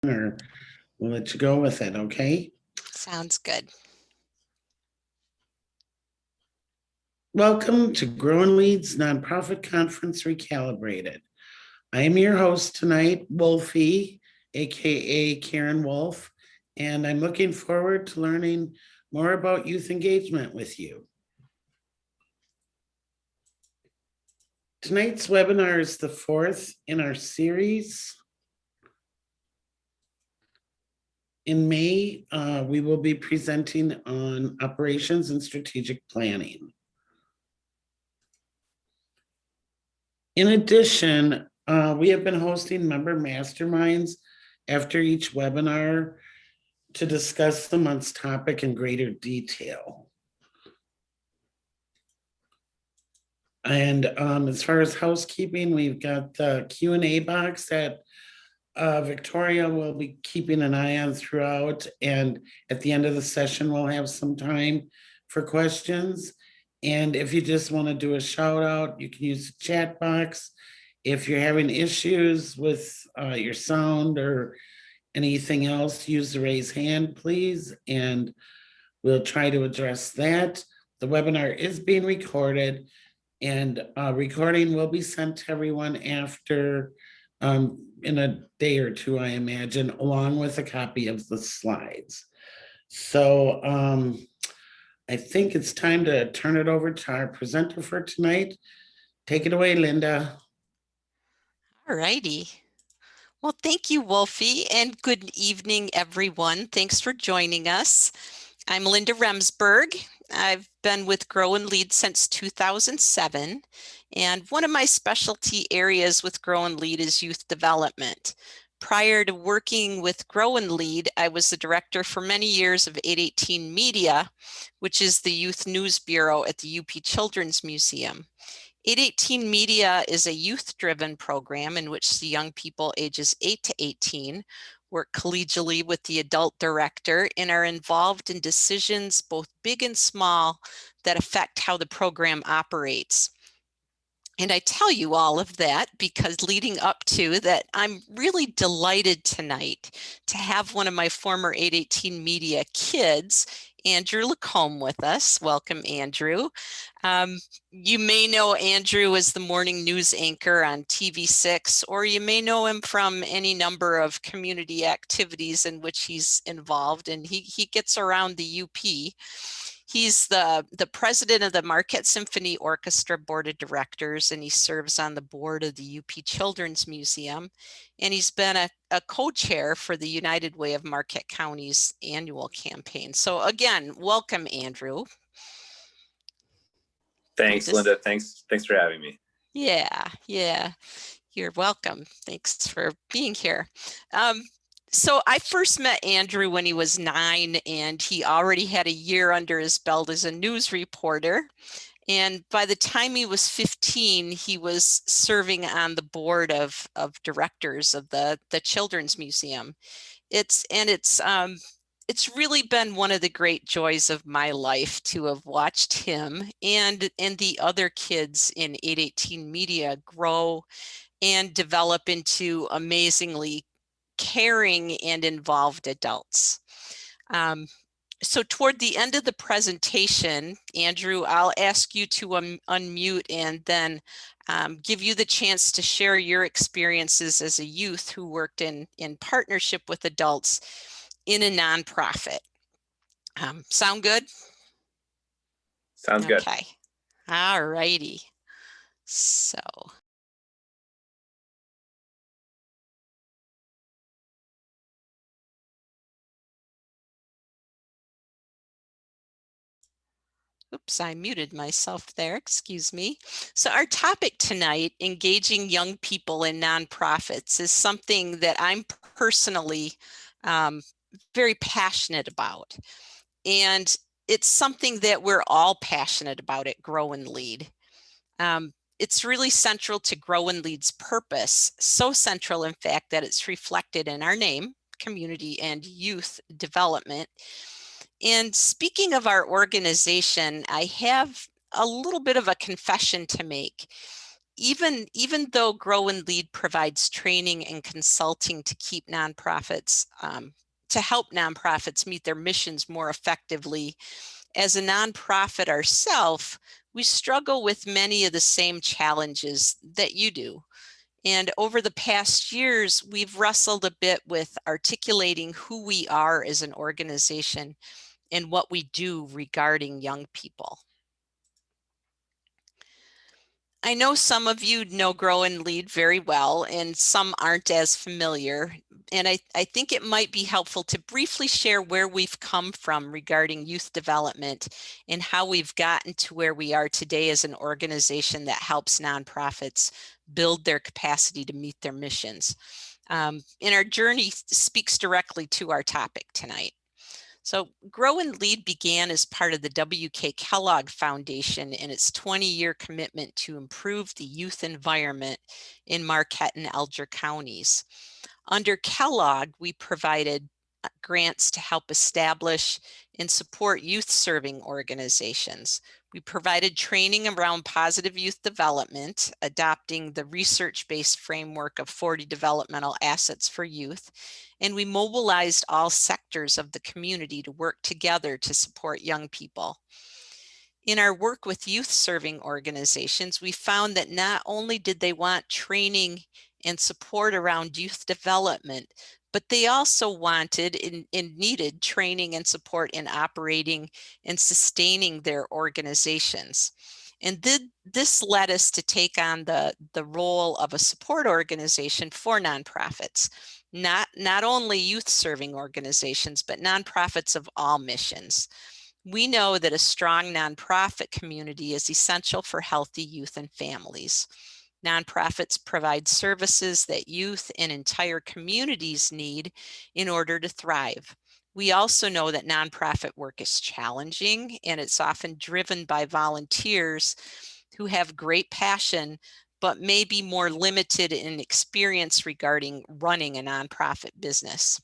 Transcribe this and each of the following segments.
or we'll let you go with it, okay? Sounds good. Welcome to Growing Leads Nonprofit Conference Recalibrated. I am your host tonight, Wolfie, aka Karen Wolf, and I'm looking forward to learning more about youth engagement with you. Tonight's webinar is the fourth in our series. In May, we will be presenting on operations and strategic planning. In addition, we have been hosting member masterminds after each webinar to discuss the month's topic in greater detail. And as far as housekeeping, we've got the Q&A box that Victoria will be keeping an eye on throughout. And at the end of the session, we'll have some time for questions. And if you just want to do a shout out, you can use the chat box. If you're having issues with your sound or anything else, use the raise hand, please. And we'll try to address that. The webinar is being recorded, and recording will be sent to everyone after in a day or two, I imagine, along with a copy of the slides. So I think it's time to turn it over to our presenter for tonight. Take it away, Linda. All righty. Well, thank you, Wolfie, and good evening, everyone. Thanks for joining us. I'm Linda Remsburg. I've been with Grow and Lead since 2007, and one of my specialty areas with Grow and Lead is youth development. Prior to working with Grow and Lead, I was the director for many years of 818 Media, which is the youth news bureau at the UP Children's Museum. 818 Media is a youth-driven program in which the young people ages 8 to 18 work collegially with the adult director and are involved in decisions both big and small that affect how the program operates. And I tell you all of that because leading up to that, I'm really delighted tonight to have one of my former 818 Media kids, Andrew Lacombe, with us. Welcome, Andrew. You may know Andrew as the morning news anchor on TV6, or you may know him from any number of community activities in which he's involved, and he gets around the UP. He's the president of the Marquette Symphony Orchestra Board of Directors, and he serves on the board of the UP Children's Museum. And he's been a co-chair for the United Way of Marquette County's annual campaign. So again, welcome, Andrew. Thanks, Linda. Thanks for having me. Yeah, you're welcome. Thanks for being here. So I first met Andrew when he was 9, and he already had a year under his belt as a news reporter. And by the time he was 15, he was serving on the board of directors of the Children's Museum. It's really been one of the great joys of my life to have watched him and the other kids in 818 Media grow and develop into amazingly caring and involved adults. So toward the end of the presentation, Andrew, I'll ask you to unmute and then give you the chance to share your experiences as a youth who worked in partnership with adults in a nonprofit. Sound good? Sounds good. Okay. All righty. So. Oops, I muted myself there, excuse me. So our topic tonight, engaging young people in nonprofits, is something that I'm personally very passionate about. And it's something that we're all passionate about at Grow and Lead. It's really central to Grow and Lead's purpose, so central, in fact, that it's reflected in our name, Community and Youth Development. And speaking of our organization, I have a little bit of a confession to make. even though Grow and Lead provides training and consulting to keep nonprofits, to help nonprofits meet their missions more effectively, as a nonprofit ourselves, we struggle with many of the same challenges that you do. And over the past years, we've wrestled a bit with articulating who we are as an organization and what we do regarding young people. I know some of you know Grow and Lead very well, and some aren't as familiar. And I think it might be helpful to briefly share where we've come from regarding youth development and how we've gotten to where we are today as an organization that helps nonprofits build their capacity to meet their missions. And our journey speaks directly to our topic tonight. So Grow and Lead began as part of the W.K. Kellogg Foundation and its 20-year commitment to improve the youth environment in Marquette and Elger counties. Under Kellogg, we provided grants to help establish and support youth serving organizations. We provided training around positive youth development, adopting the research-based framework of 40 developmental assets for youth, and we mobilized all sectors of the community to work together to support young people. In our work with youth serving organizations, we found that not only did they want training and support around youth development, but they also wanted and needed training and support in operating and sustaining their organizations. And this led us to take on the role of a support organization for nonprofits, not only youth serving organizations, but nonprofits of all missions. We know that a strong nonprofit community is essential for healthy youth and families. Nonprofits provide services that youth and entire communities need in order to thrive. We also know that nonprofit work is challenging, and it's often driven by volunteers who have great passion, but may be more limited in experience regarding running a nonprofit business.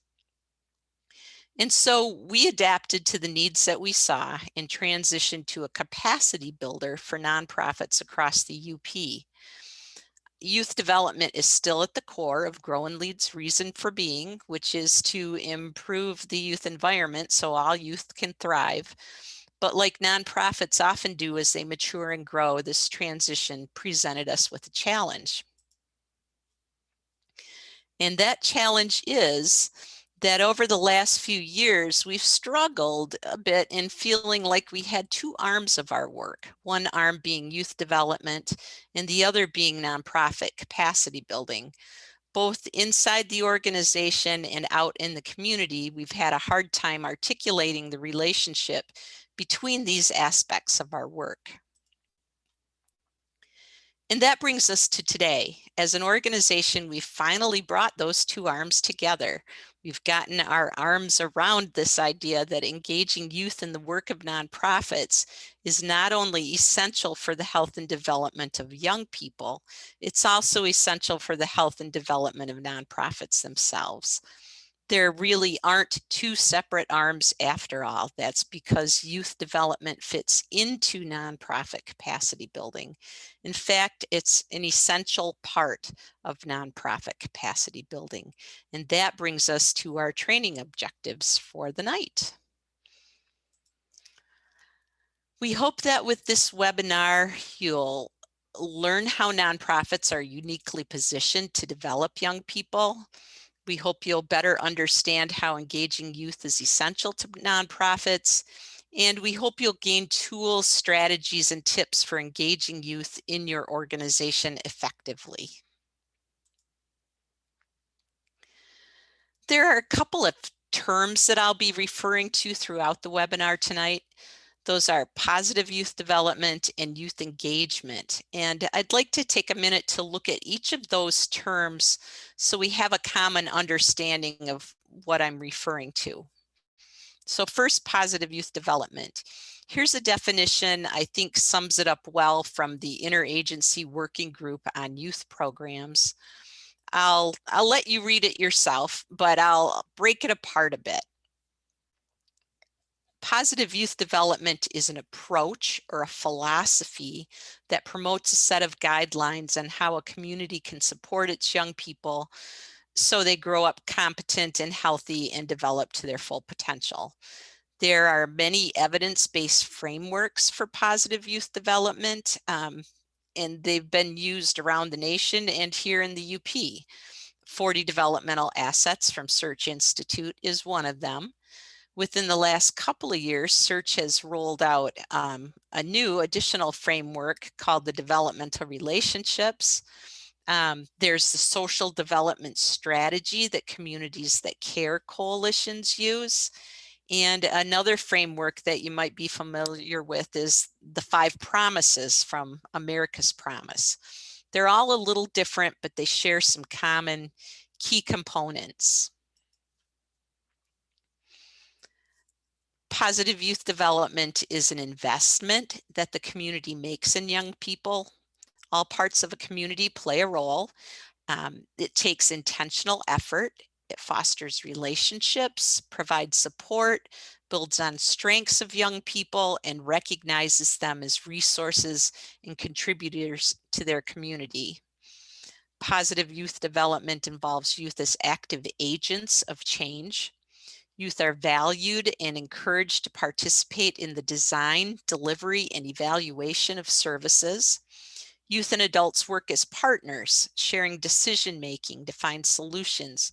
And so we adapted to the needs that we saw and transitioned to a capacity builder for nonprofits across the UP. Youth development is still at the core of Grow and Lead's reason for being, which is to improve the youth environment so all youth can thrive. But like nonprofits often do as they mature and grow, this transition presented us with a challenge. And that challenge is that over the last few years, we've struggled a bit in feeling like we had two arms of our work, one arm being youth development and the other being nonprofit capacity building. Both inside the organization and out in the community, we've had a hard time articulating the relationship between these aspects of our work. And that brings us to today. As an organization, we've finally brought those two arms together. We've gotten our arms around this idea that engaging youth in the work of nonprofits is not only essential for the health and development of young people, it's also essential for the health and development of nonprofits themselves. There really aren't two separate arms after all. That's because youth development fits into nonprofit capacity building. In fact, it's an essential part of nonprofit capacity building. And that brings us to our training objectives for the night. We hope that with this webinar, you'll learn how nonprofits are uniquely positioned to develop young people. We hope you'll better understand how engaging youth is essential to nonprofits, and we hope you'll gain tools, strategies, and tips for engaging youth in your organization effectively. There are a couple of terms that I'll be referring to throughout the webinar tonight. Those are positive youth development and youth engagement. And I'd like to take a minute to look at each of those terms so we have a common understanding of what I'm referring to. So first, positive youth development. Here's a definition I think sums it up well from the Interagency Working Group on Youth Programs. I'll let you read it yourself, but I'll break it apart a bit. Positive youth development is an approach or a philosophy that promotes a set of guidelines on how a community can support its young people so they grow up competent and healthy and develop to their full potential. There are many evidence-based frameworks for positive youth development, and they've been used around the nation and here in the UP. 40 Developmental Assets from Search Institute is one of them. Within the last couple of years, Search has rolled out a new additional framework called the Developmental Relationships. There's the Social Development Strategy that Communities That Care coalitions use. And another framework that you might be familiar with is the 5 Promises from America's Promise. They're all a little different, but they share some common key components. Positive youth development is an investment that the community makes in young people. All parts of a community play a role. It takes intentional effort. It fosters relationships, provides support, builds on strengths of young people, and recognizes them as resources and contributors to their community. Positive youth development involves youth as active agents of change. Youth are valued and encouraged to participate in the design, delivery, and evaluation of services. Youth and adults work as partners, sharing decision-making to find solutions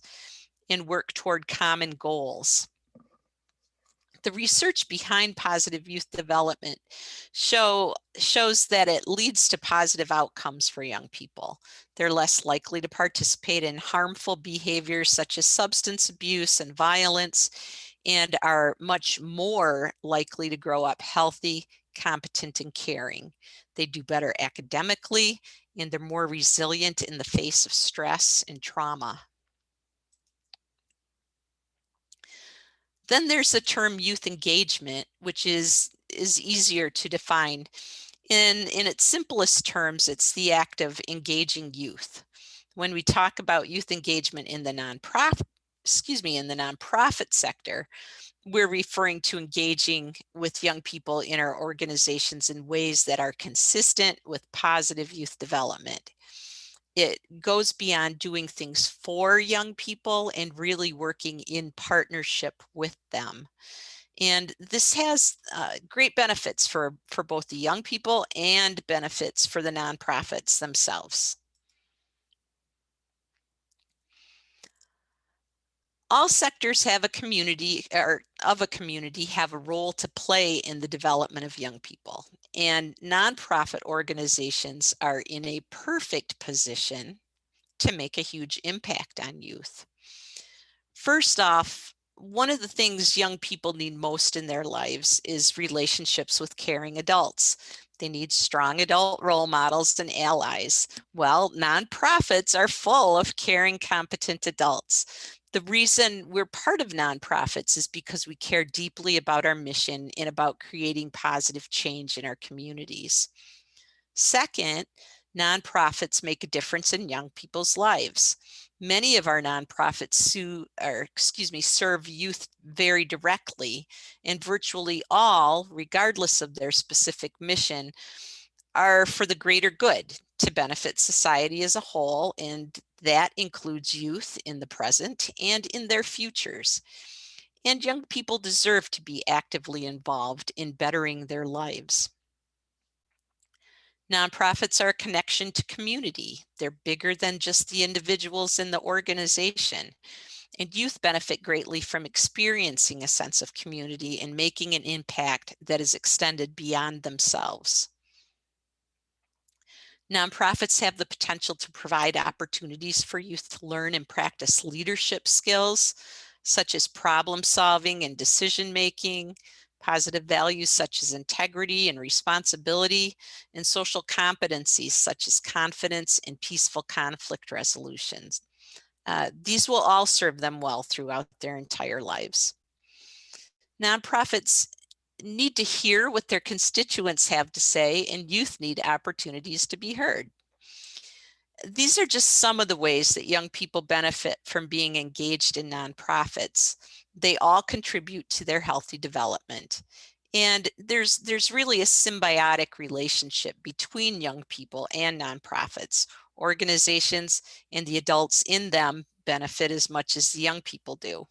and work toward common goals. The research behind positive youth development shows that it leads to positive outcomes for young people. They're less likely to participate in harmful behaviors such as substance abuse and violence, and are much more likely to grow up healthy, competent, and caring. They do better academically, and they're more resilient in the face of stress and trauma. Then there's the term youth engagement, which is easier to define. In its simplest terms, it's the act of engaging youth. When we talk about youth engagement in the nonprofit sector, we're referring to engaging with young people in our organizations in ways that are consistent with positive youth development. It goes beyond doing things for young people and really working in partnership with them. And this has great benefits for both the young people and benefits for the nonprofits themselves. All sectors have a community have a role to play in the development of young people, and nonprofit organizations are in a perfect position to make a huge impact on youth. First off, one of the things young people need most in their lives is relationships with caring adults. They need strong adult role models and allies. Well, nonprofits are full of caring, competent adults. The reason we're part of nonprofits is because we care deeply about our mission and about creating positive change in our communities. Second, nonprofits make a difference in young people's lives. Many of our nonprofits serve youth very directly, and virtually all, regardless of their specific mission, are for the greater good, to benefit society as a whole, and that includes youth in the present and in their futures. And young people deserve to be actively involved in bettering their lives. Nonprofits are a connection to community. They're bigger than just the individuals in the organization. And youth benefit greatly from experiencing a sense of community and making an impact that is extended beyond themselves. Nonprofits have the potential to provide opportunities for youth to learn and practice leadership skills, such as problem solving and decision making, positive values such as integrity and responsibility, and social competencies such as confidence and peaceful conflict resolutions. These will all serve them well throughout their entire lives. Nonprofits need to hear what their constituents have to say, and youth need opportunities to be heard. These are just some of the ways that young people benefit from being engaged in nonprofits. They all contribute to their healthy development. And there's really a symbiotic relationship between young people and nonprofits. Organizations and the adults in them benefit as much as the young people do.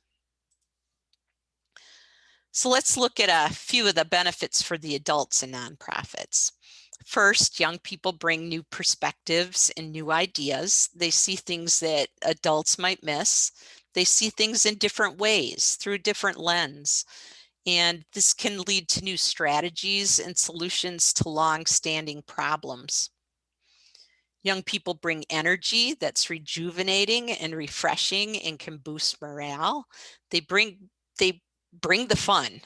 So let's look at a few of the benefits for the adults in nonprofits. First, young people bring new perspectives and new ideas. They see things that adults might miss. They see things in different ways, through a different lens. And this can lead to new strategies and solutions to long-standing problems. Young people bring energy that's rejuvenating and refreshing and can boost morale. They bring the fun.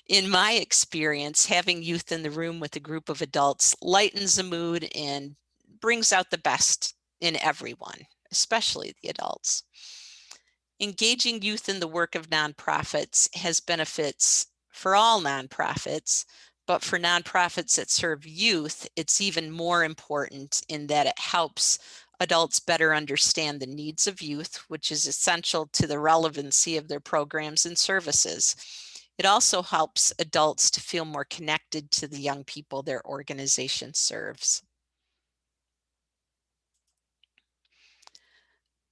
In my experience, having youth in the room with a group of adults lightens the mood and brings out the best in everyone, especially the adults. Engaging youth in the work of nonprofits has benefits for all nonprofits, but for nonprofits that serve youth, it's even more important in that it helps adults better understand the needs of youth, which is essential to the relevancy of their programs and services. It also helps adults to feel more connected to the young people their organization serves.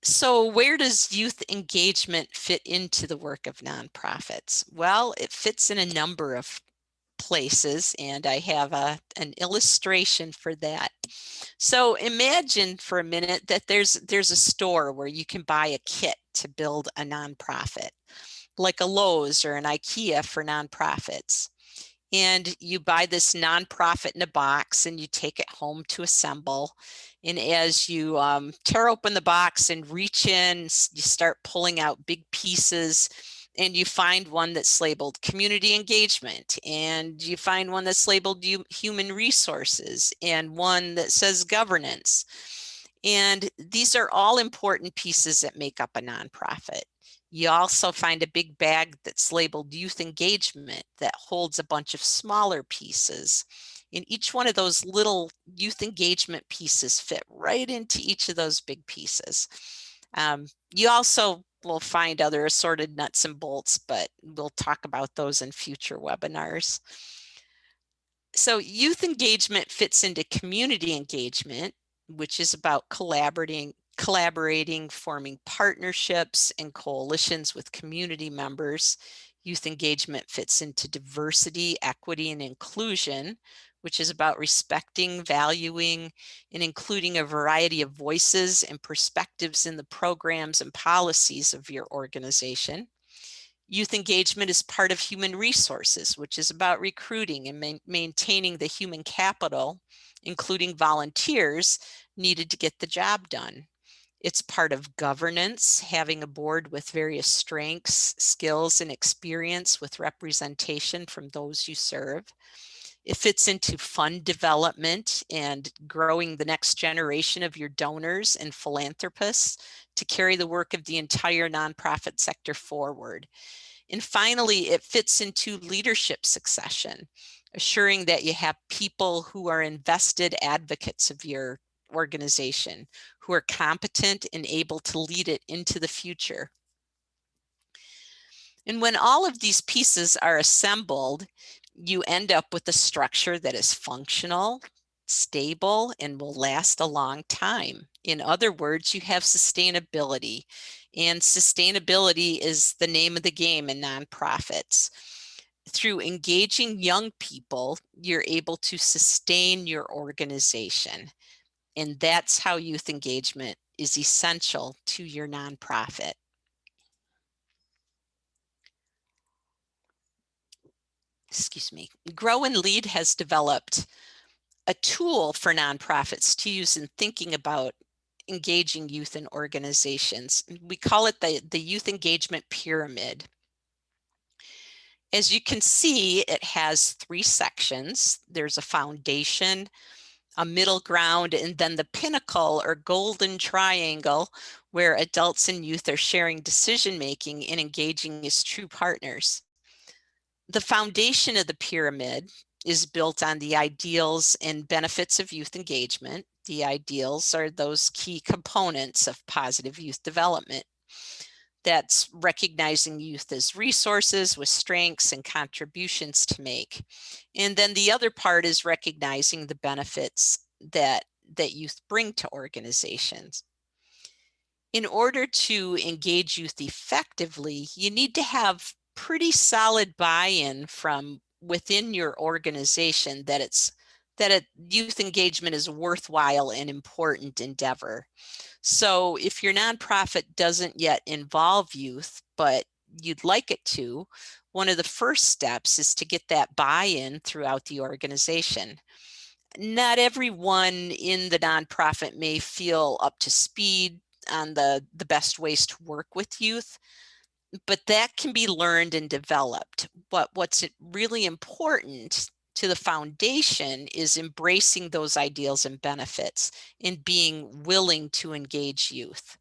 So where does youth engagement fit into the work of nonprofits? Well, it fits in a number of places, and I have an illustration for that. So imagine for a minute that there's a store where you can buy a kit to build a nonprofit, like a Lowe's or an IKEA for nonprofits. And you buy this nonprofit in a box and you take it home to assemble. And as you tear open the box and reach in, you start pulling out big pieces, and you find one that's labeled community engagement, and you find one that's labeled human resources, and one that says governance. And these are all important pieces that make up a nonprofit. You also find a big bag that's labeled youth engagement that holds a bunch of smaller pieces. And each one of those little youth engagement pieces fit right into each of those big pieces. You also will find other assorted nuts and bolts, but we'll talk about those in future webinars. So youth engagement fits into community engagement, which is about collaborating, forming partnerships and coalitions with community members. Youth engagement fits into diversity, equity, and inclusion, which is about respecting, valuing, and including a variety of voices and perspectives in the programs and policies of your organization. Youth engagement is part of human resources, which is about recruiting and maintaining the human capital, including volunteers, needed to get the job done. It's part of governance, having a board with various strengths, skills, and experience with representation from those you serve. It fits into fund development and growing the next generation of your donors and philanthropists to carry the work of the entire nonprofit sector forward. And finally, it fits into leadership succession, assuring that you have people who are invested advocates of your organization, who are competent and able to lead it into the future. And when all of these pieces are assembled, you end up with a structure that is functional, stable, and will last a long time. In other words, you have sustainability, and sustainability is the name of the game in nonprofits. Through engaging young people, you're able to sustain your organization. And that's how youth engagement is essential to your nonprofit. Excuse me. Grow and Lead has developed a tool for nonprofits to use in thinking about engaging youth in organizations. We call it the Youth Engagement Pyramid. As you can see, it has 3 sections. There's a foundation, a middle ground, and then the pinnacle or golden triangle where adults and youth are sharing decision-making and engaging as true partners. The foundation of the pyramid is built on the ideals and benefits of youth engagement. The ideals are those key components of positive youth development. That's recognizing youth as resources with strengths and contributions to make. And then the other part is recognizing the benefits that youth bring to organizations. In order to engage youth effectively, you need to have pretty solid buy-in from within your organization that youth engagement is a worthwhile and important endeavor. So if your nonprofit doesn't yet involve youth, but you'd like it to, one of the first steps is to get that buy-in throughout the organization. Not everyone in the nonprofit may feel up to speed on the best ways to work with youth, but that can be learned and developed. But what's really important to the foundation is embracing those ideals and benefits and being willing to engage youth.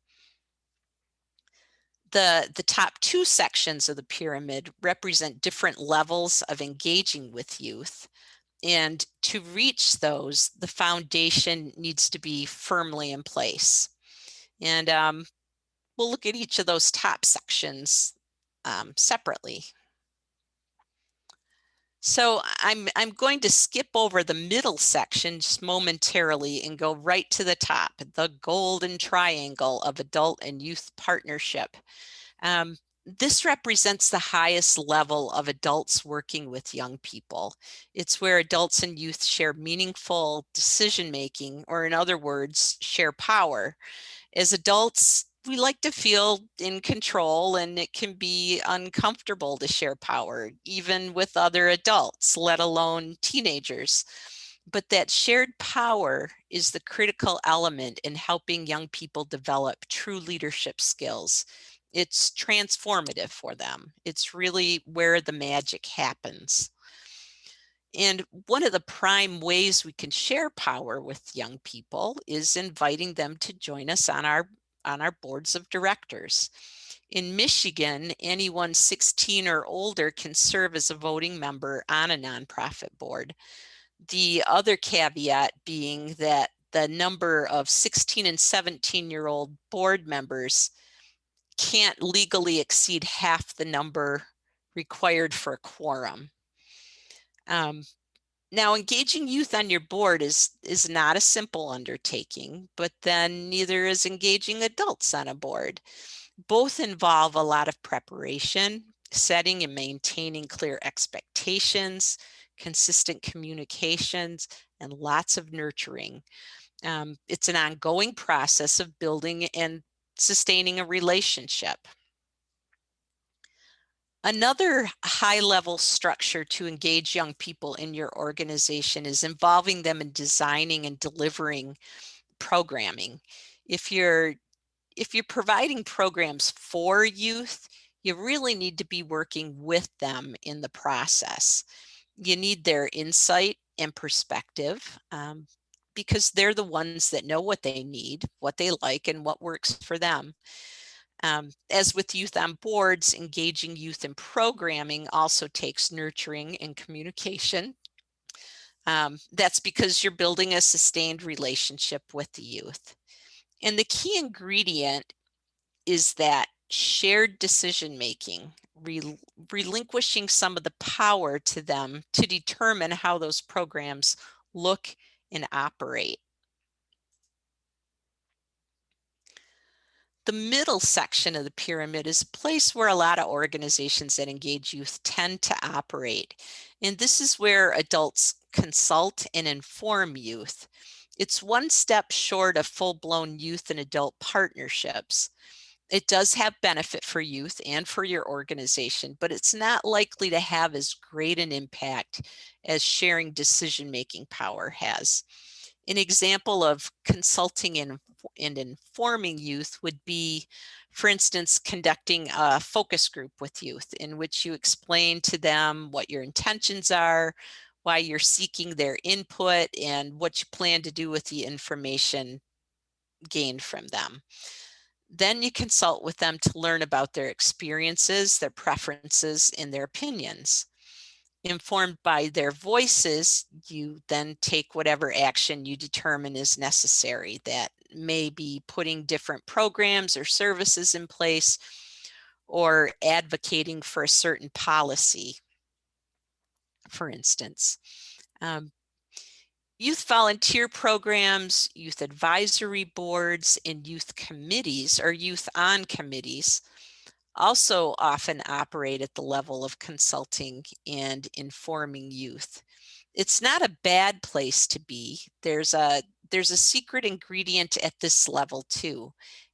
The top two sections of the pyramid represent different levels of engaging with youth. And to reach those, the foundation needs to be firmly in place. And we'll look at each of those top sections separately. So I'm going to skip over the middle section just momentarily and go right to the top, the golden triangle of adult and youth partnership. This represents the highest level of adults working with young people. It's where adults and youth share meaningful decision-making, or in other words, share power. As adults, we like to feel in control, and it can be uncomfortable to share power, even with other adults, let alone teenagers. But that shared power is the critical element in helping young people develop true leadership skills. It's transformative for them. It's really where the magic happens. And one of the prime ways we can share power with young people is inviting them to join us on our boards of directors. In Michigan, anyone 16 or older can serve as a voting member on a nonprofit board. The other caveat being that the number of 16 and 17-year-old board members can't legally exceed half the number required for a quorum. Now, engaging youth on your board is not a simple undertaking, but then neither is engaging adults on a board. Both involve a lot of preparation, setting and maintaining clear expectations, consistent communications, and lots of nurturing. It's an ongoing process of building and sustaining a relationship. Another high-level structure to engage young people in your organization is involving them in designing and delivering programming. If you're providing programs for youth, you really need to be working with them in the process. You need their insight and perspective because they're the ones that know what they need, what they like, and what works for them. As with youth on boards, engaging youth in programming also takes nurturing and communication. That's because you're building a sustained relationship with the youth. And the key ingredient is that shared decision-making, relinquishing some of the power to them to determine how those programs look and operate. The middle section of the pyramid is a place where a lot of organizations that engage youth tend to operate. And this is where adults consult and inform youth. It's one step short of full-blown youth and adult partnerships. It does have benefit for youth and for your organization, but it's not likely to have as great an impact as sharing decision-making power has. An example of consulting and informing youth would be, for instance, conducting a focus group with youth in which you explain to them what your intentions are, why you're seeking their input, and what you plan to do with the information gained from them. Then you consult with them to learn about their experiences, their preferences, and their opinions. Informed by their voices, you then take whatever action you determine is necessary. That may be putting different programs or services in place or advocating for a certain policy, for instance. Youth volunteer programs, youth advisory boards, and youth committees or youth on committees also often operate at the level of consulting and informing youth. It's not a bad place to be. There's a secret ingredient at this level too,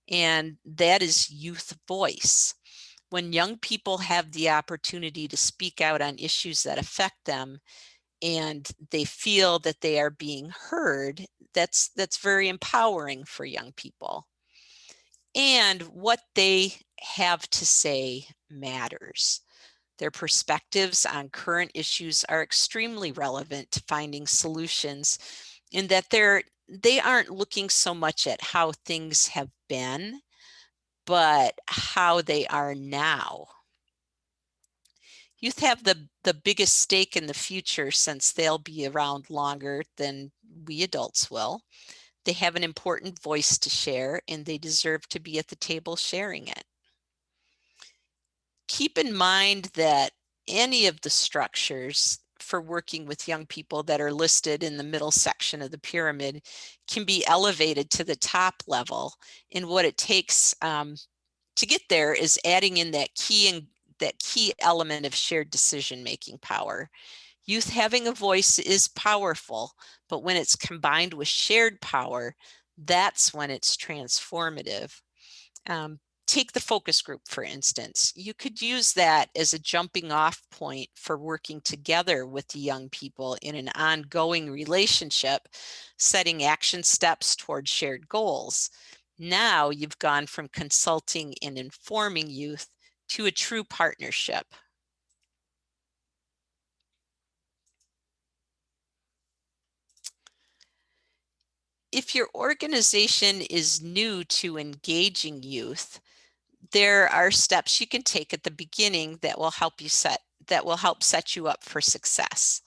and that is youth voice. When young people have the opportunity to speak out on issues that affect them and they feel that they are being heard, that's very empowering for young people. And what they have to say matters. Their perspectives on current issues are extremely relevant to finding solutions, in that they aren't looking so much at how things have been, but how they are now. Youth have the biggest stake in the future, since they'll be around longer than we adults will. They have an important voice to share, and they deserve to be at the table sharing it. Keep in mind that any of the structures for working with young people that are listed in the middle section of the pyramid can be elevated to the top level. And what it takes to get there is adding in that key element of shared decision-making power. Youth having a voice is powerful, but when it's combined with shared power, that's when it's transformative. Take the focus group, for instance. You could use that as a jumping off point for working together with the young people in an ongoing relationship, setting action steps toward shared goals. Now you've gone from consulting and informing youth to a true partnership. If your organization is new to engaging youth, there are steps you can take at the beginning that will help set you up for success.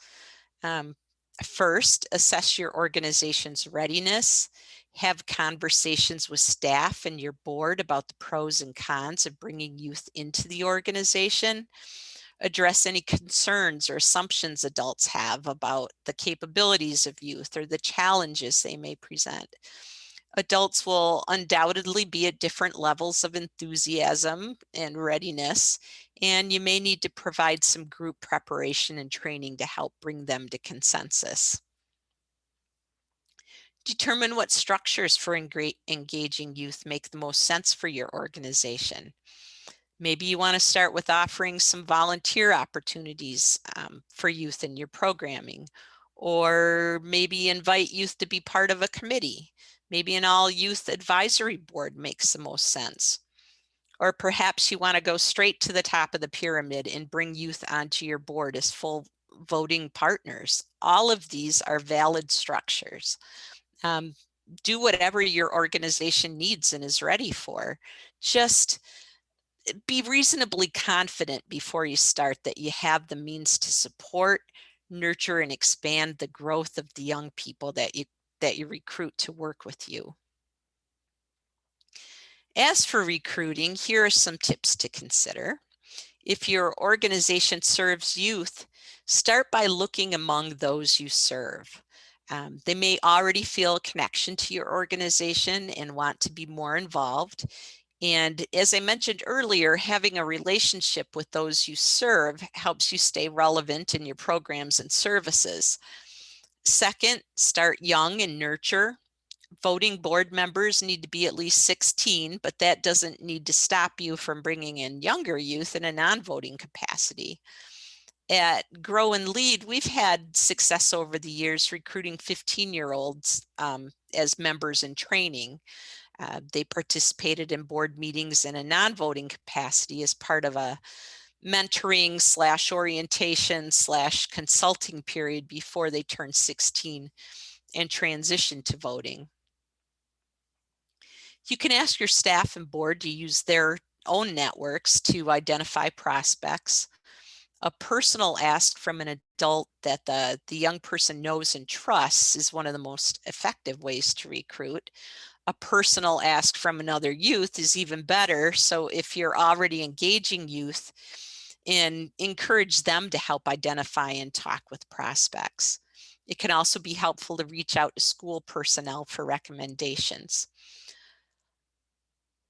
First, assess your organization's readiness. Have conversations with staff and your board about the pros and cons of bringing youth into the organization. Address any concerns or assumptions adults have about the capabilities of youth or the challenges they may present. Adults will undoubtedly be at different levels of enthusiasm and readiness, and you may need to provide some group preparation and training to help bring them to consensus. Determine what structures for engaging youth make the most sense for your organization. Maybe you want to start with offering some volunteer opportunities for youth in your programming, or maybe invite youth to be part of a committee. Maybe an all youth advisory board makes the most sense. Or perhaps you want to go straight to the top of the pyramid and bring youth onto your board as full voting partners. All of these are valid structures. Do whatever your organization needs and is ready for. Just be reasonably confident before you start that you have the means to support, nurture, and expand the growth of the young people that you recruit to work with you. As for recruiting, here are some tips to consider. If your organization serves youth, start by looking among those you serve. They may already feel a connection to your organization and want to be more involved. And as I mentioned earlier, having a relationship with those you serve helps you stay relevant in your programs and services. Second, start young and nurture. Voting board members need to be at least 16, but that doesn't need to stop you from bringing in younger youth in a non-voting capacity. At Grow and Lead, we've had success over the years recruiting 15-year-olds as members in training. They participated in board meetings in a non-voting capacity as part of a mentoring / orientation / consulting period before they turned 16 and transitioned to voting. You can ask your staff and board to use their own networks to identify prospects. A personal ask from an adult that the young person knows and trusts is one of the most effective ways to recruit. A personal ask from another youth is even better. So if you're already engaging youth, and encourage them to help identify and talk with prospects. It can also be helpful to reach out to school personnel for recommendations.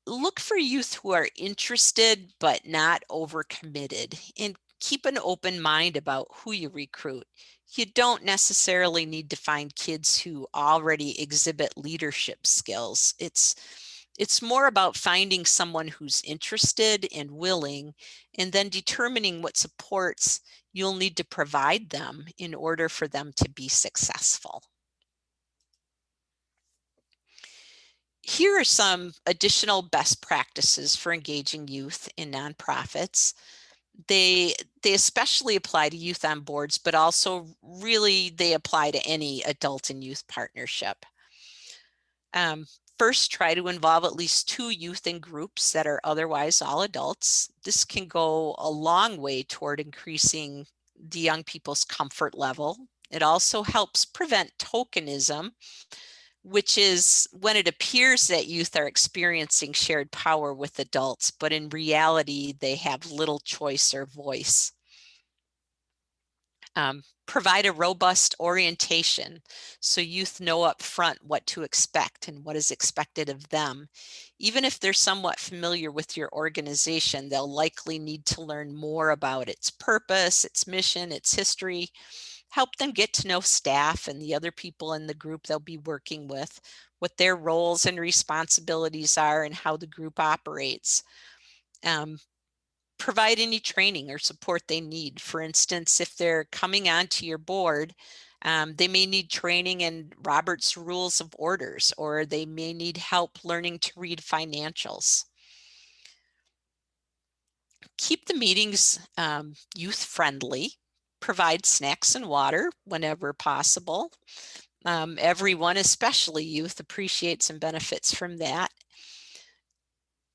Look for youth who are interested but not overcommitted, and keep an open mind about who you recruit. You don't necessarily need to find kids who already exhibit leadership skills. It's more about finding someone who's interested and willing, and then determining what supports you'll need to provide them in order for them to be successful. Here are some additional best practices for engaging youth in nonprofits. They especially apply to youth on boards, but also really they apply to any adult and youth partnership. First, try to involve at least 2 youth in groups that are otherwise all adults. This can go a long way toward increasing the young people's comfort level. It also helps prevent tokenism, which is when it appears that youth are experiencing shared power with adults, but in reality, they have little choice or voice. Provide a robust orientation so youth know up front what to expect and what is expected of them. Even if they're somewhat familiar with your organization, they'll likely need to learn more about its purpose, its mission, its history. Help them get to know staff and the other people in the group they'll be working with, what their roles and responsibilities are, and how the group operates. Provide any training or support they need. For instance, if they're coming onto your board, they may need training in Robert's Rules of Orders, or they may need help learning to read financials. Keep the meetings youth friendly. Provide snacks and water whenever possible. Everyone, especially youth, appreciates and benefits from that.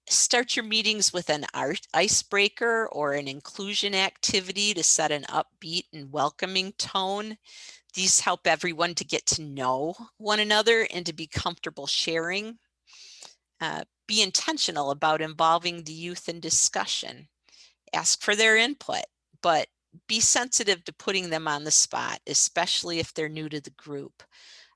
Start your meetings with an icebreaker or an inclusion activity to set an upbeat and welcoming tone. These help everyone to get to know one another and to be comfortable sharing. Be intentional about involving the youth in discussion. Ask for their input, but be sensitive to putting them on the spot, especially if they're new to the group.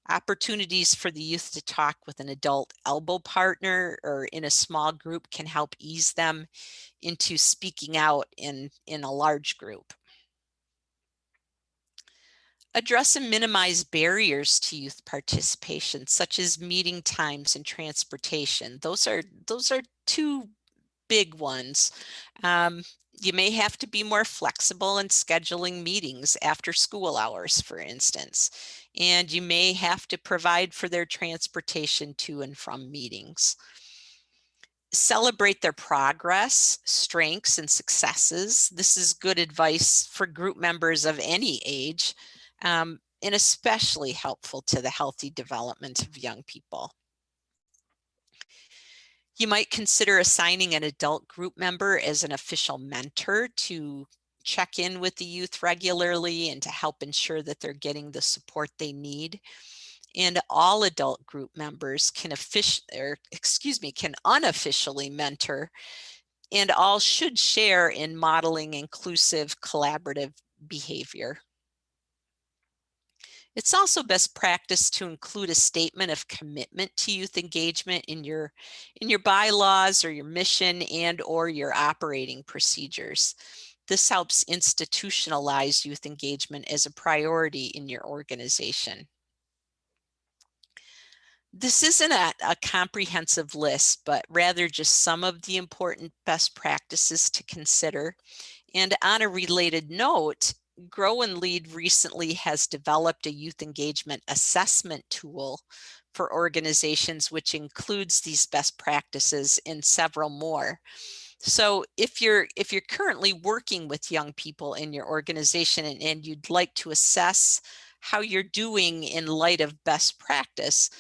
Opportunities for the youth to talk with an adult elbow partner or in a small group can help ease them into speaking out in a large group. Address and minimize barriers to youth participation, such as meeting times and transportation. Those are 2 big ones. You may have to be more flexible in scheduling meetings after school hours, for instance, and you may have to provide for their transportation to and from meetings. Celebrate their progress, strengths, and successes. This is good advice for group members of any age, and especially helpful to the healthy development of young people. You might consider assigning an adult group member as an official mentor to check in with the youth regularly and to help ensure that they're getting the support they need. And all adult group members can unofficially mentor, and all should share in modeling inclusive, collaborative behavior. It's also best practice to include a statement of commitment to youth engagement in your bylaws or your mission and or your operating procedures. This helps institutionalize youth engagement as a priority in your organization. This isn't a comprehensive list, but rather just some of the important best practices to consider. And on a related note, Grow and Lead recently has developed a youth engagement assessment tool for organizations, which includes these best practices and several more. So if you're currently working with young people in your organization and you'd like to assess how you're doing in light of best practice,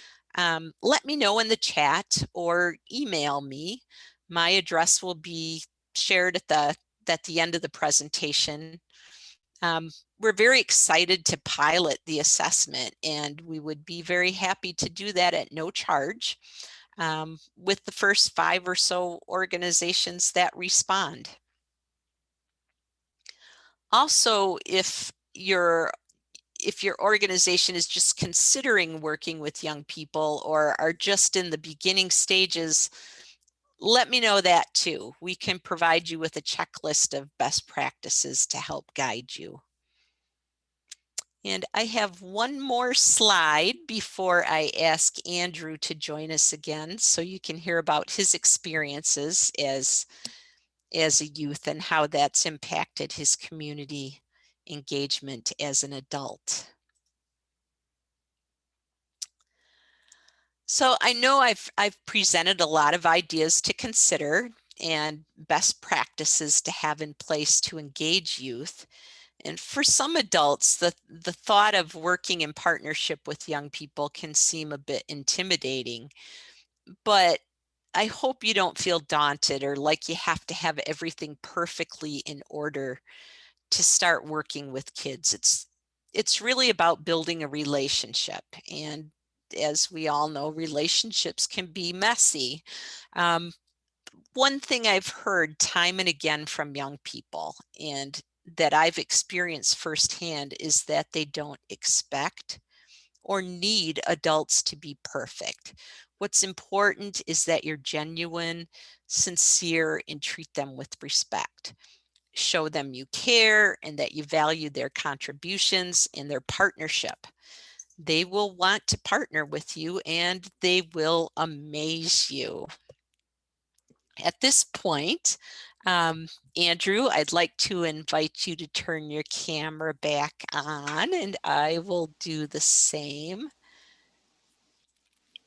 let me know in the chat or email me. My address will be shared at at the end of the presentation. We're very excited to pilot the assessment, and we would be very happy to do that at no charge with the first 5 or so organizations that respond. Also, if your organization is just considering working with young people or are just in the beginning stages, let me know that too. We can provide you with a checklist of best practices to help guide you. And I have one more slide before I ask Andrew to join us again, so you can hear about his experiences as a youth and how that's impacted his community engagement as an adult. So I know I've presented a lot of ideas to consider and best practices to have in place to engage youth. And for some adults, the thought of working in partnership with young people can seem a bit intimidating, but I hope you don't feel daunted or like you have to have everything perfectly in order to start working with kids. It's really about building a relationship. And as we all know, relationships can be messy. One thing I've heard time and again from young people, and that I've experienced firsthand, is that they don't expect or need adults to be perfect. What's important is that you're genuine, sincere, and treat them with respect. Show them you care and that you value their contributions and their partnership. They will want to partner with you and they will amaze you. At this point, Andrew, I'd like to invite you to turn your camera back on, and I will do the same.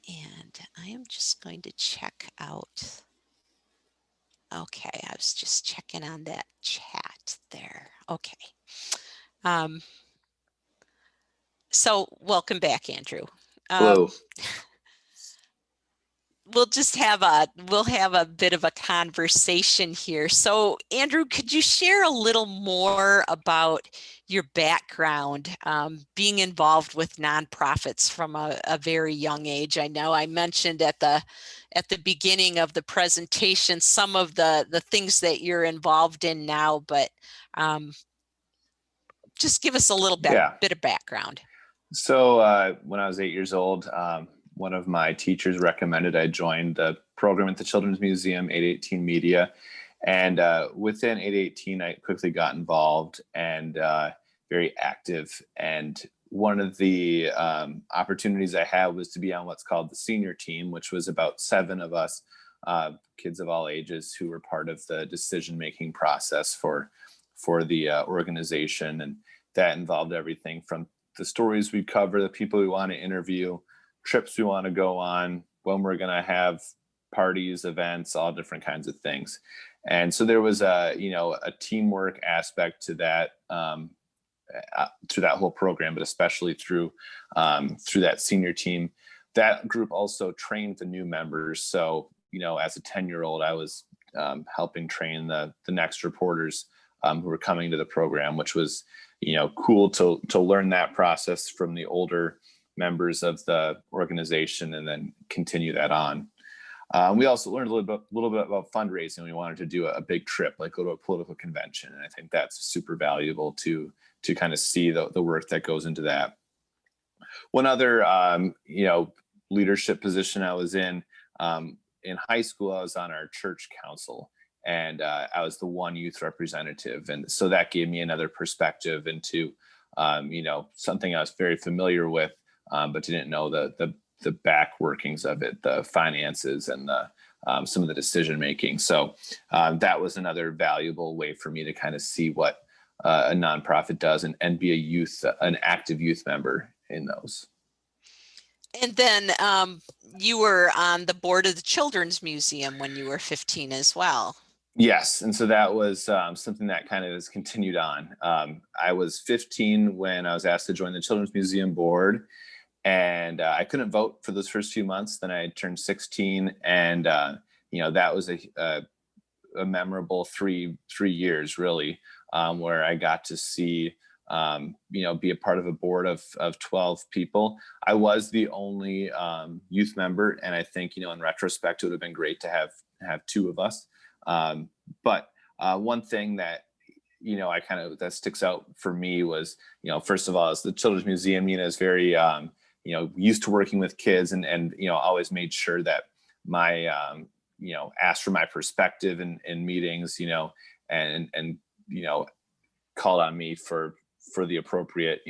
And I am just going to check out. Okay, I was just checking on that chat there. Okay. So welcome back, Andrew. Hello. We'll have a bit of a conversation here. So Andrew, could you share a little more about your background, being involved with nonprofits from a very young age? I know I mentioned at the beginning of the presentation some of the things that you're involved in now, but just give us a little bit of background. So when I was 8 years old, one of my teachers recommended I join the program at the Children's Museum, 818 Media. And within 818, I quickly got involved and very active. And one of the opportunities I had was to be on what's called the senior team, which was about 7 of us, kids of all ages, who were part of the decision-making process for the organization. And that involved everything from the stories we cover, the people we want to interview, trips we want to go on, when we're going to have parties, events, all different kinds of things. And so there was a teamwork aspect to that, through that whole program, but especially through that senior team. That group also trained the new members. So, as a 10-year-old, I was helping train the next reporters who were coming to the program, which was, cool to learn that process from the older members of the organization and then continue that on. We also learned a little bit about fundraising. We wanted to do a big trip, like go to a political convention. And I think that's super valuable to kind of see the work that goes into that. One other, leadership position I was in high school, I was on our church council. And I was the one youth representative. And so that gave me another perspective into, something I was very familiar with, but didn't know the back workings of it, the finances and some of the decision making. So that was another valuable way for me to kind of see what a nonprofit does and be an active youth member in those. And then you were on the board of the Children's Museum when you were 15 as well. Yes. And so that was something that kind of has continued on. I was 15 when I was asked to join the Children's Museum board, and I couldn't vote for those first few months. Then I turned 16, and that was a memorable three years really, where I got to see, be a part of a board of 12 people. I was the only youth member, and I think, in retrospect, it would have been great to have two of us. But one thing that, that sticks out for me was, first of all, is the Children's Museum. Nina is very, used to working with kids, and always made sure that my, asked for my perspective in meetings, and called on me for the appropriate,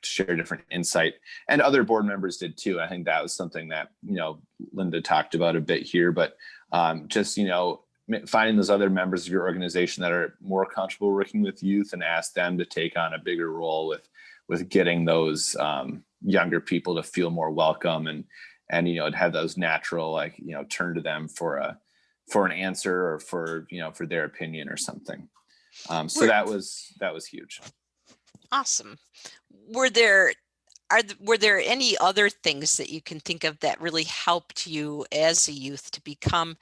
share different insight, and other board members did too. I think that was something that, Linda talked about a bit here, but just, finding those other members of your organization that are more comfortable working with youth, and ask them to take on a bigger role with getting those younger people to feel more welcome, and to have those natural, turn to them for an answer, or for their opinion or something. So that was huge. Awesome. Were there any other things that you can think of that really helped you as a youth to become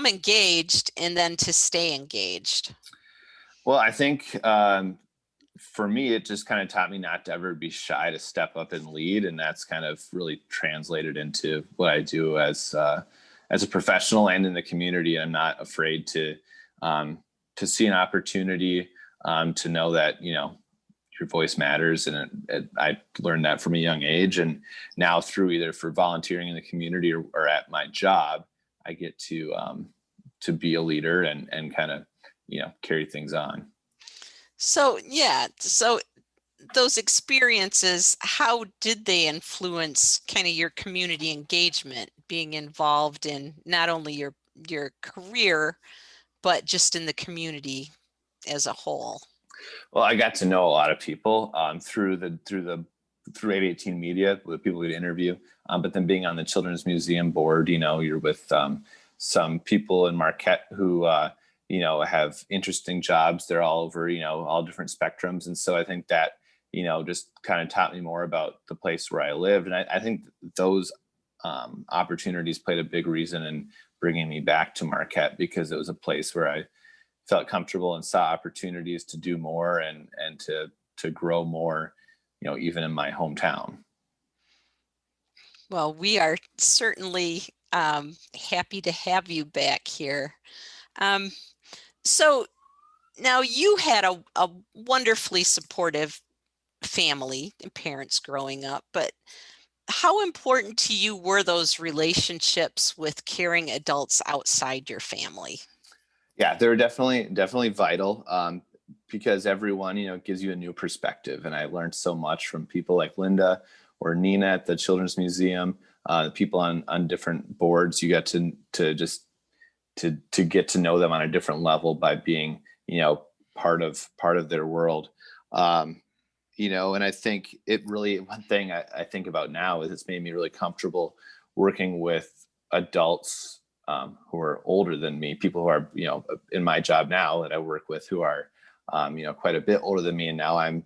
engaged, and then to stay engaged? Well, I think for me, it just kind of taught me not to ever be shy to step up and lead, and that's kind of really translated into what I do as a professional and in the community. I'm not afraid to see an opportunity, to know that your voice matters, and I learned that from a young age, and now through either for volunteering in the community or at my job, I get to be a leader and kind of carry things on. So those experiences, how did they influence kind of your community engagement, being involved in not only your career, but just in the community as a whole? Well, I got to know a lot of people through 818 Media, with people we'd interview, but then being on the Children's Museum board, you're with some people in Marquette who have interesting jobs. They're all over, all different spectrums, and so I think that just kind of taught me more about the place where I lived, and I think those opportunities played a big reason in bringing me back to Marquette, because it was a place where I felt comfortable and saw opportunities to do more and to grow more, even in my hometown. Well, we are certainly happy to have you back here. So now you had a wonderfully supportive family and parents growing up, but how important to you were those relationships with caring adults outside your family? Yeah, they're definitely vital, because everyone, gives you a new perspective. And I learned so much from people like Linda or Nina at the Children's Museum, people on different boards. You get to just to get to know them on a different level by being, part of their world. And I think one thing I think about now is it's made me really comfortable working with adults who are older than me, people who are, in my job now that I work with, who are, quite a bit older than me. And now I'm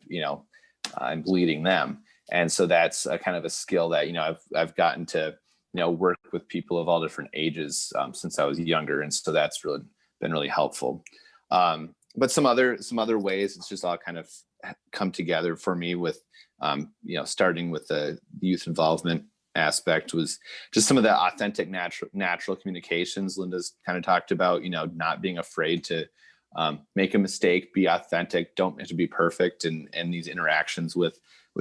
leading them. And so that's a kind of a skill that, I've gotten to, work with people of all different ages since I was younger. And so that's really been really helpful. But some other ways, it's just all kind of come together for me with, starting with the youth involvement aspect was just some of the authentic, natural communications Linda's kind of talked about, not being afraid to make a mistake, be authentic, don't have to be perfect. And these interactions with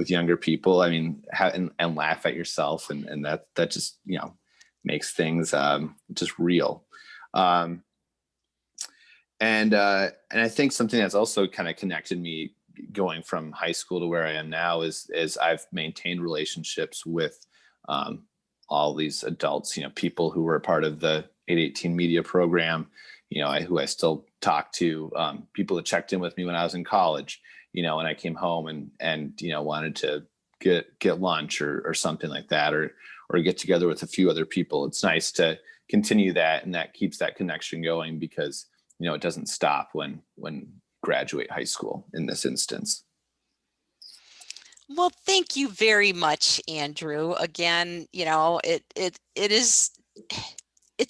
younger people, I mean, and laugh at yourself. And that just, makes things just real. And I think something that's also kind of connected me going from high school to where I am now is I've maintained relationships with all these adults, people who were a part of the 818 Media program, who I still talk to, people that checked in with me when I was in college, and I came home and wanted to get lunch or something like that, or get together with a few other people. It's nice to continue that, and that keeps that connection going, because it doesn't stop when graduate high school in this instance. Well, thank you very much, Andrew. Again, it's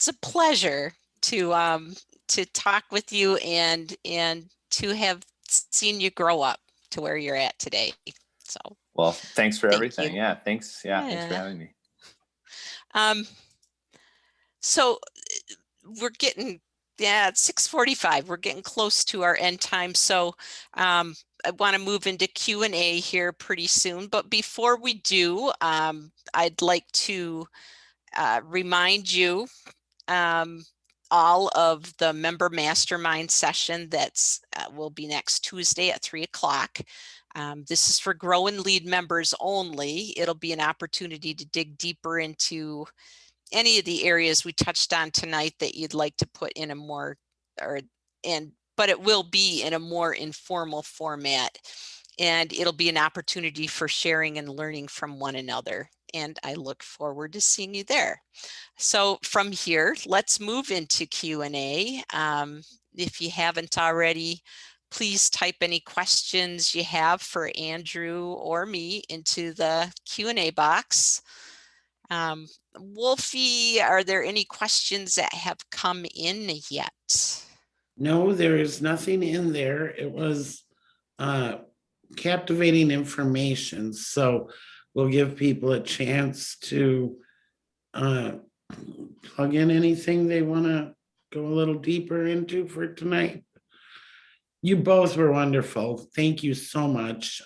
a pleasure to talk with you and to have seen you grow up to where you're at today. So, well, thanks for thank everything. you. Yeah, thanks. Yeah, thanks for Yeah. having me. So we're getting, it's 6:45. We're getting close to our end time. So I want to move into Q&A here pretty soon. But before we do, I'd like to remind you all of the member mastermind session that's will be next Tuesday at 3 o'clock. This is for Grow and Lead members only. It'll be an opportunity to dig deeper into any of the areas we touched on tonight that you'd like to put in a more, but it will be in a more informal format. And it'll be an opportunity for sharing and learning from one another. And I look forward to seeing you there. So from here, let's move into Q&A. If you haven't already, please type any questions you have for Andrew or me into the Q&A box. Wolfie, are there any questions that have come in yet? No, there is nothing in there. It was captivating information. So we'll give people a chance to plug in anything they want to go a little deeper into for tonight. You both were wonderful. Thank you so much.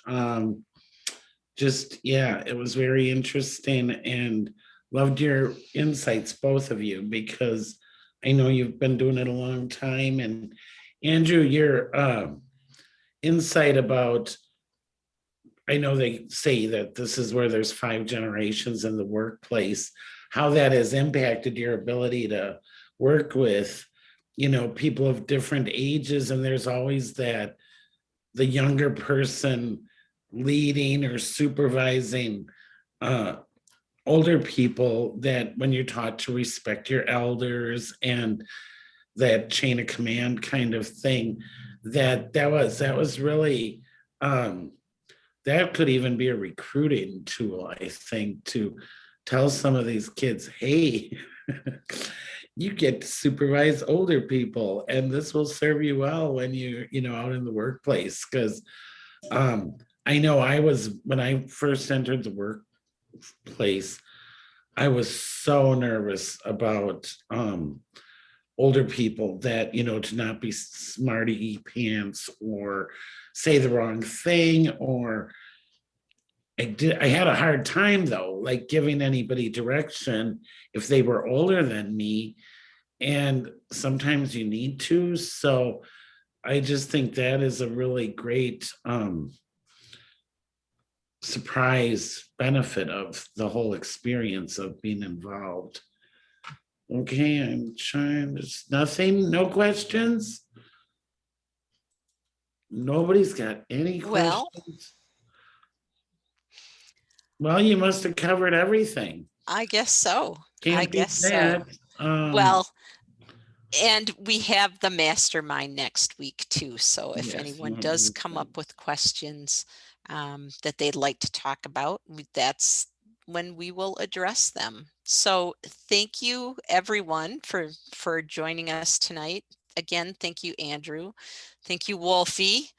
Yeah, it was very interesting and loved your insights, both of you, because I know you've been doing it a long time. And Andrew, your insight about, I know they say that this is where there's 5 generations in the workplace, how that has impacted your ability to work with, people of different ages. And there's always that the younger person leading or supervising older people, that when you're taught to respect your elders and that chain of command kind of thing, that was really that could even be a recruiting tool, I think, to tell some of these kids, hey, you get to supervise older people, and this will serve you well when you're, out in the workplace. Because I know when I first entered the workplace, I was so nervous about older people that, to not be smarty pants or say the wrong thing, or I had a hard time though, like giving anybody direction if they were older than me. And sometimes you need to. So I just think that is a really great surprise benefit of the whole experience of being involved. Okay, I'm trying. There's nothing, no questions. Nobody's got any questions. Well, you must have covered everything. I guess so. Can't beat that. Well, and we have the mastermind next week too. So if Yes, anyone does come up with questions that they'd like to talk about, that's when we will address them. So thank you everyone for joining us tonight. Again, thank you, Andrew. Thank you, Wolfie.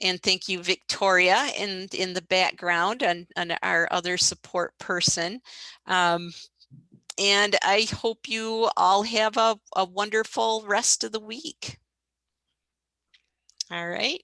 And thank you, Victoria, in the background, and our other support person. And I hope you all have a wonderful rest of the week. All right.